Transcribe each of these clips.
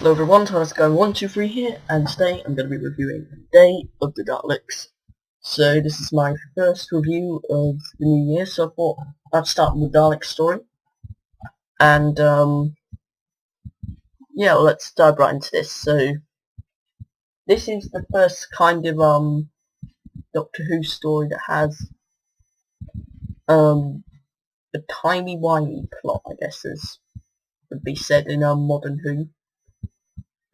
Hello everyone, Thomas going 123 here, and today I'm going to be reviewing Day of the Daleks. So this is my first review of the new year, so I thought I'd start with the Dalek story. And yeah, well, let's dive right into this. So this is the first kind of Doctor Who story that has a timey-wimey plot, I guess, as would be said in modern Who.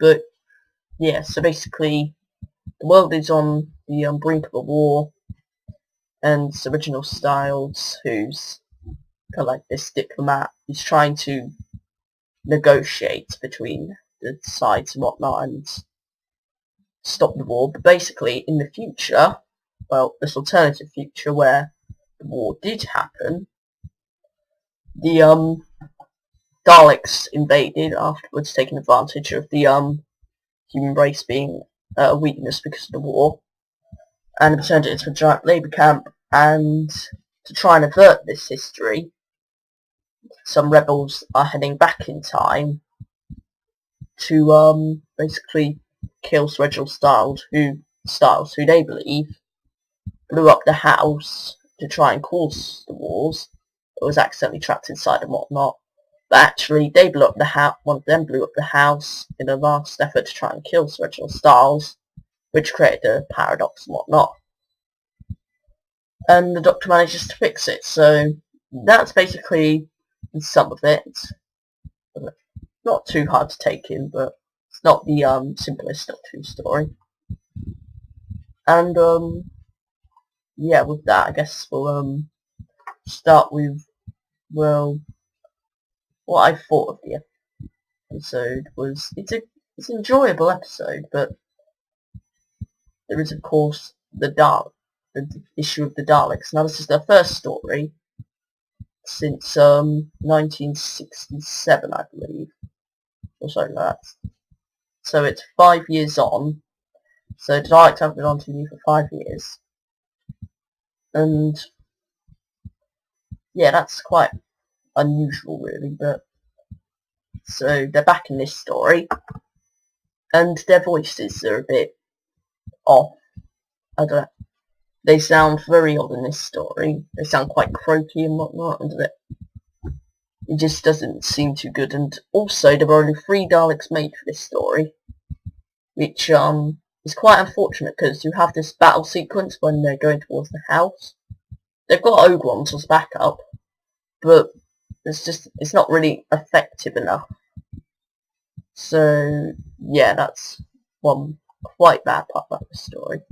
But yeah, so basically the world is on the brink of a war, and Sir Reginald Styles, who's kind of like this diplomat, is trying to negotiate between the sides and whatnot and stop the war. But basically, in the future, well, this alternative future where the war did happen, the Daleks invaded afterwards, taking advantage of the human race being a weakness because of the war, and turned it into a giant labour camp. And to try and avert this history, some rebels are heading back in time to basically kill Sir Reginald Styles, who they believe blew up the house to try and cause the wars. It was accidentally trapped inside and whatnot. But actually, they blew up the house. One of them blew up the house in a last effort to try and kill Sir Reginald Styles, which created a paradox and whatnot. And the Doctor manages to fix it. So that's basically some of it. Not too hard to take in, but it's not the simplest Doctor Who story. And yeah, with that, I guess we'll start with, well, what I thought of the episode was it's an enjoyable episode, but there is of course the issue of the Daleks. Now this is their first story since 1967, I believe, or something like that. So it's 5 years on. So the Daleks have been on TV for 5 years, and yeah, that's quite unusual, really. But so they're back in this story, and their voices are a bit off. I don't know. They sound very odd in this story. They sound quite croaky and whatnot, and it just doesn't seem too good. And also, there were only 3 Daleks made for this story, which is quite unfortunate, because you have this battle sequence when they're going towards the house. They've got Ogrons as backup, but it's not really effective enough. So yeah, that's one quite bad part about the story,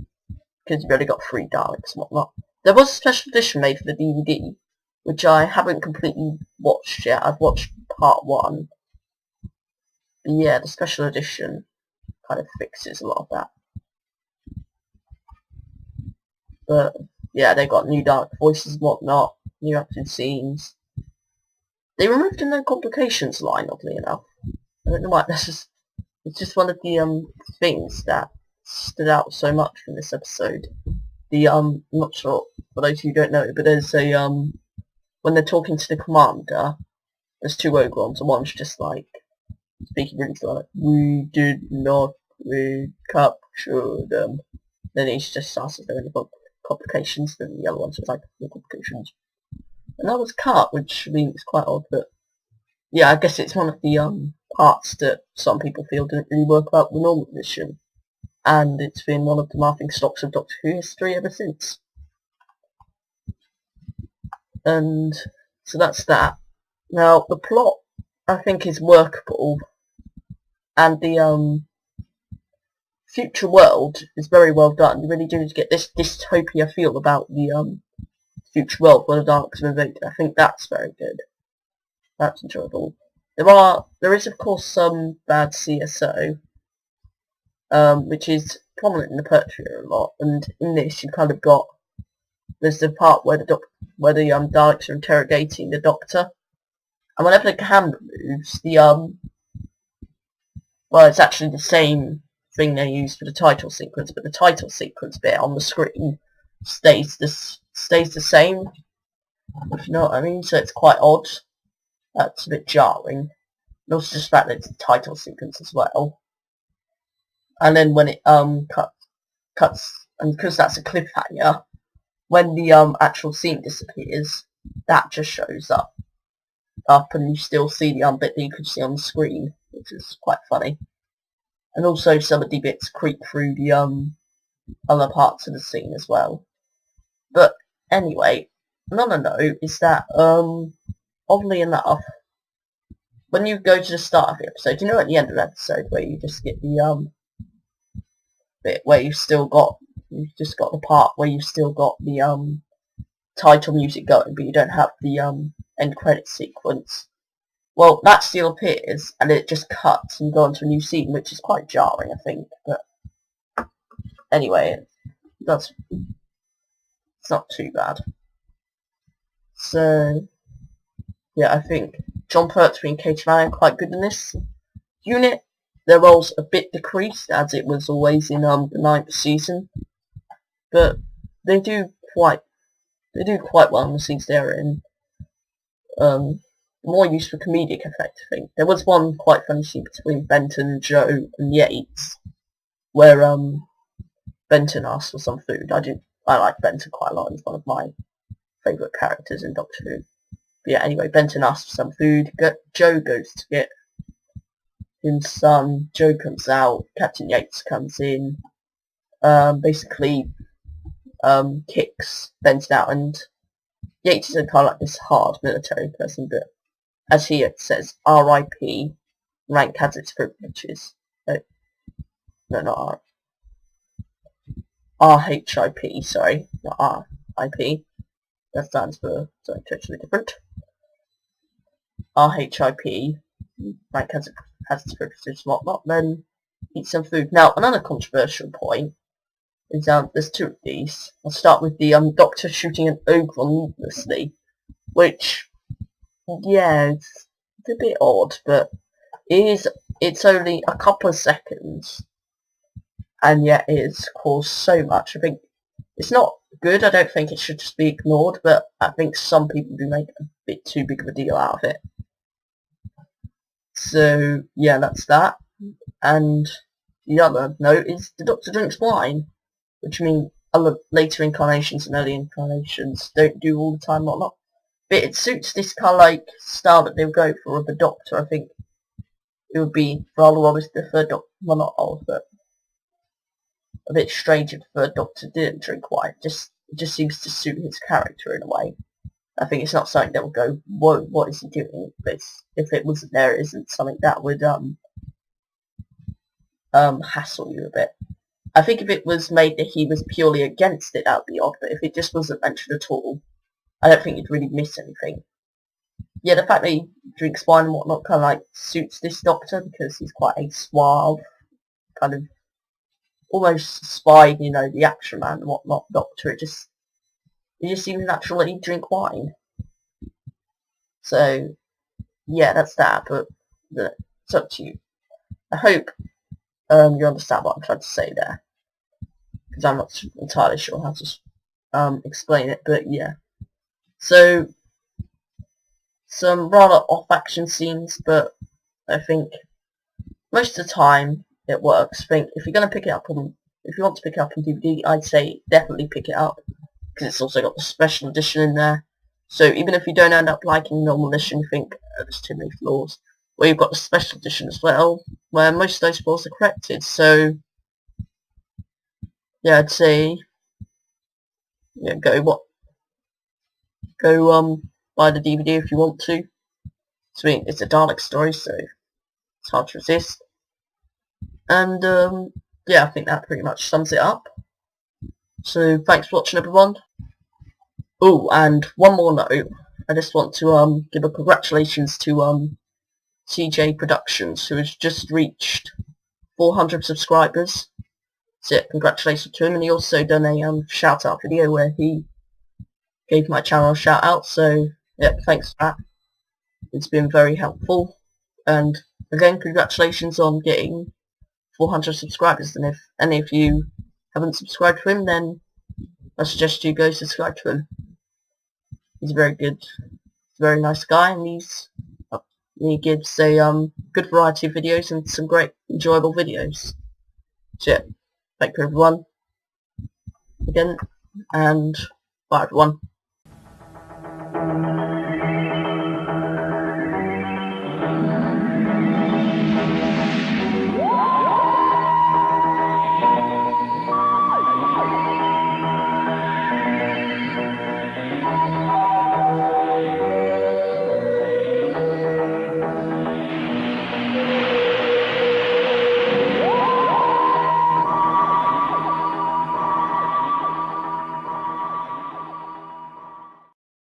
because you've only got 3 Daleks and whatnot. There was a special edition made for the DVD, which I haven't completely watched yet. I've watched part 1. But yeah, the special edition kind of fixes a lot of that. But yeah, they got new Dalek voices and whatnot, new acting scenes. They removed the No Complications line, oddly enough. I don't know why. It's just one of the things that stood out so much from this episode. I'm not sure, for those who don't know, but there's a when they're talking to the commander, there's 2 Ogrons, and one's just like speaking really slow, like, "We did not recapture them." Then he just asks if there are any complications, then the other one's just like, "No complications." And that was cut, which I mean is quite odd, but yeah, I guess it's one of the parts that some people feel didn't really work about the normal edition, and it's been one of the laughing stocks of Doctor Who history ever since. And so that's that. Now the plot, I think, is workable, and the future world is very well done. You really do get this dystopia feel about the future world where the Daleks are invaded. I think that's very good. That's enjoyable. There is of course some bad CSO, which is prominent in the Pertwee a lot, and in this you kind of got, there's the part where the Daleks are interrogating the Doctor, and whenever the camera moves, well, it's actually the same thing they use for the title sequence, but the title sequence bit on the screen stays the same, if you know what I mean. So it's quite odd. That's a bit jarring. And also just the fact that it's a title sequence as well. And then when it cuts, and because that's a cliffhanger, when the actual scene disappears, that just shows up, and you still see the bit that you could see on the screen, which is quite funny. And also some of the bits creep through the other parts of the scene as well. But anyway, another note is that oddly enough, when you go to the start of the episode, you know at the end of the episode where you just get the bit where you've just got the part where you've still got the title music going, but you don't have the end credit sequence. Well, that still appears, and it just cuts and goes on to a new scene, which is quite jarring, I think. But anyway, it's not too bad. So yeah, I think John Pertwee and Katie Manning are quite good in this unit. Their roles a bit decreased, as it was always in the 9th season, but they do quite well in the scenes they're in. More used for comedic effect, I think. There was one quite funny scene between Benton, Joe, and Yates, where Benton asked for some food. I like Benton quite a lot. He's one of my favourite characters in Doctor Who. But yeah, anyway, Benton asks for some food. Joe goes to get him some. Joe comes out. Captain Yates comes in. Basically, kicks Benton out, and Yates is kind of like this hard military person, but as he says, R.I.P. rank has its privileges. No, not R.H.I.P. Sorry, not R.I.P. That stands for something totally different. R.H.I.P. rank has its privileges and whatnot. Then eat some food. Now, another controversial point is there's two of these. I'll start with the Doctor shooting an ogre needlessly, which, yeah, it's a bit odd, but it's only a couple of seconds, and yet it's caused so much. I think it's not good. I don't think it should just be ignored, but I think some people do make a bit too big of a deal out of it. So yeah, that's that. And the other note is the Doctor drinks wine, which means other later incarnations and early incarnations don't do all the time, whatnot. But it suits this kind of like style that they'll go for with the Doctor. I think it would be rather odd if the third Doctor, well, not odd, but a bit strange if the third Doctor didn't drink wine. It just seems to suit his character in a way. I think it's not something that will go, whoa, what is he doing? But if it wasn't there, it isn't something that would hassle you a bit. I think if it was made that he was purely against it, that would be odd. But if it just wasn't mentioned at all, I don't think you'd really miss anything. Yeah, the fact that he drinks wine and whatnot kind of like suits this Doctor because he's quite a suave, kind of almost spy, the action man and whatnot Doctor. It just seems natural that he'd drink wine. So yeah, that's that. But it's up to you. I hope you understand what I'm trying to say there, because I'm not entirely sure how to explain it. But yeah. So, some rather off-action scenes, but I think most of the time it works. I think if you're going to pick it up if you want to pick it up on DVD, I'd say definitely pick it up, because it's also got the special edition in there. So even if you don't end up liking the normal edition, you think there's too many flaws, well, you've got the special edition as well, where most of those flaws are corrected. So yeah, I'd say go buy the DVD if you want to. So it's a Dalek story, so it's hard to resist. And yeah, I think that pretty much sums it up. So thanks for watching, everyone. Oh, and one more note. I just want to give a congratulations to CJ Productions, who has just reached 400 subscribers. So yeah, congratulations to him. And he also done a shout out video where he gave my channel a shout out. So yeah, thanks for that. It's been very helpful. And again, congratulations on getting 400 subscribers. And if any of you haven't subscribed to him, then I suggest you go subscribe to him. He's very good. He's a very nice guy, and he's He gives a good variety of videos and some great enjoyable videos. So yeah, thank you everyone again, and bye everyone.